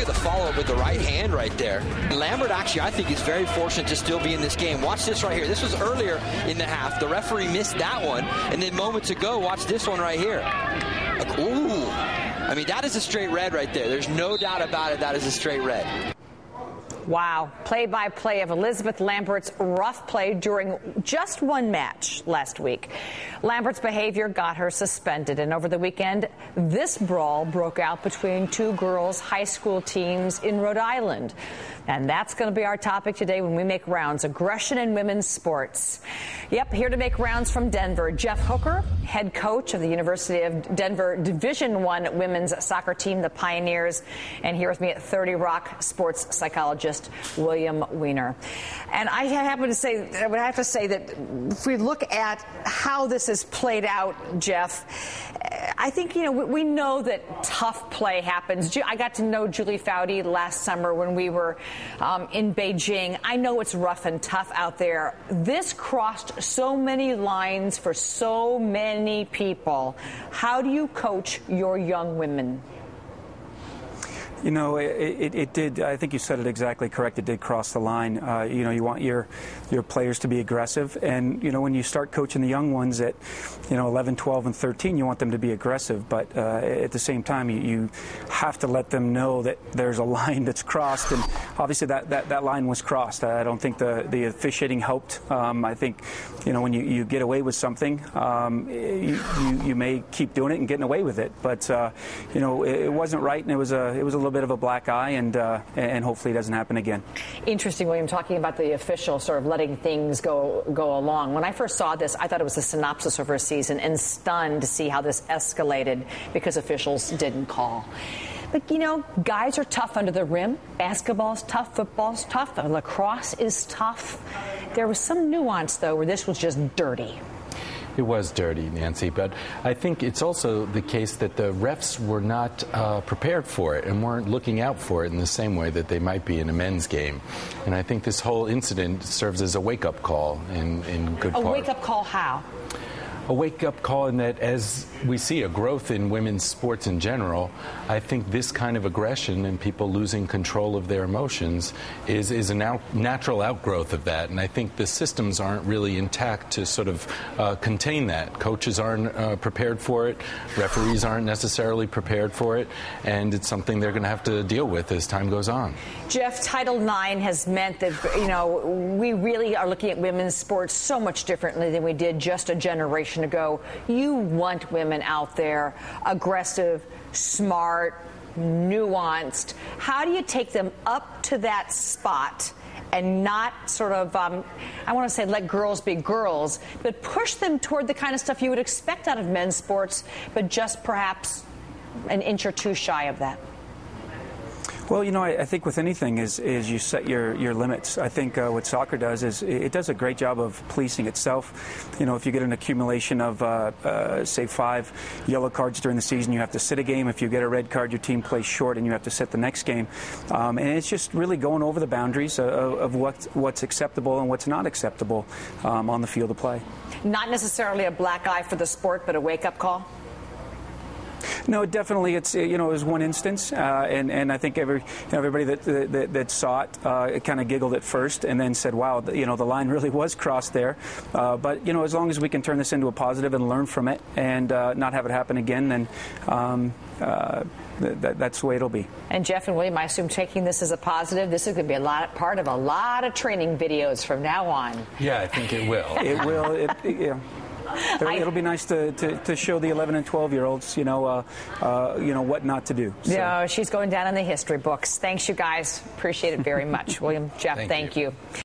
at the follow-up with the right hand right there. Lambert actually, I think, is very fortunate to still be in this game. Watch this right here. This was earlier in the half. The referee missed that one. And then moments ago, watch this one right here. Like, ooh. I mean, that is a straight red right there. There's no doubt about it. That is a straight red. Wow. Play-by-play of Elizabeth Lambert's rough play during just one match last week. Lambert's behavior got her suspended, and over the weekend, this brawl broke out between two girls' high school teams in Rhode Island. And that's going to be our topic today when we make rounds, aggression in women's sports. Yep, here to make rounds from Denver, Jeff Hooker, head coach of the University of Denver Division I women's soccer team, the Pioneers. And here with me at 30 Rock, sports psychologist William Weiner. And I would have to say that if we look at how this has played out, Jeff, I think, we know that tough play happens. I got to know Julie Foudy last summer when we were in Beijing. I know it's rough and tough out there. This crossed so many lines for so many people. How do you coach your young women? It did. I think you said it exactly correct. It did cross the line. You want your players to be aggressive. And, when you start coaching the young ones at, 11, 12, and 13, you want them to be aggressive. But at the same time, you have to let them know that there's a line that's crossed. And obviously that line was crossed. I don't think the officiating helped. I think, when you get away with something, you may keep doing it and getting away with it. But, it wasn't right, and it was a little bit of a black eye, and hopefully it doesn't happen again. Interesting, William, talking about the official sort of letting things go along. When I first saw this, I thought it was the synopsis of her season, and stunned to see how this escalated because officials didn't call. But, guys are tough under the rim. Basketball's tough. Football's tough. Lacrosse is tough. There was some nuance, though, where this was just dirty. It was dirty, Nancy, but I think it's also the case that the refs were not prepared for it and weren't looking out for it in the same way that they might be in a men's game. And I think this whole incident serves as a wake-up call in good part. A wake-up call how? A wake-up call in that as we see a growth in women's sports in general, I think this kind of aggression and people losing control of their emotions is a natural outgrowth of that. And I think the systems aren't really intact to sort of contain that. Coaches aren't prepared for it. Referees aren't necessarily prepared for it. And it's something they're going to have to deal with as time goes on. Jeff, Title IX has meant that, we really are looking at women's sports so much differently than we did just a generation ago. You want women out there aggressive, smart, nuanced. How do you take them up to that spot and not sort of, I want to say let girls be girls, but push them toward the kind of stuff you would expect out of men's sports, but just perhaps an inch or two shy of that? Well, I think with anything is you set your limits. I think what soccer does is it does a great job of policing itself. If you get an accumulation of, say, 5 yellow cards during the season, you have to sit a game. If you get a red card, your team plays short and you have to sit the next game. And it's just really going over the boundaries of what's acceptable and what's not acceptable on the field of play. Not necessarily a black eye for the sport, but a wake-up call? No, definitely. It was one instance, and I think everybody that saw it kind of giggled at first, and then said, "Wow, the line really was crossed there." But as long as we can turn this into a positive and learn from it, and not have it happen again, then that's the way it'll be. And Jeff and William, I assume taking this as a positive, this is going to be part of a lot of training videos from now on. Yeah, I think it will. It will. Yeah. It'll be nice to show the 11 and 12-year-olds, what not to do. So. Yeah, she's going down in the history books. Thanks, you guys. Appreciate it very much. William, Jeff, thank you.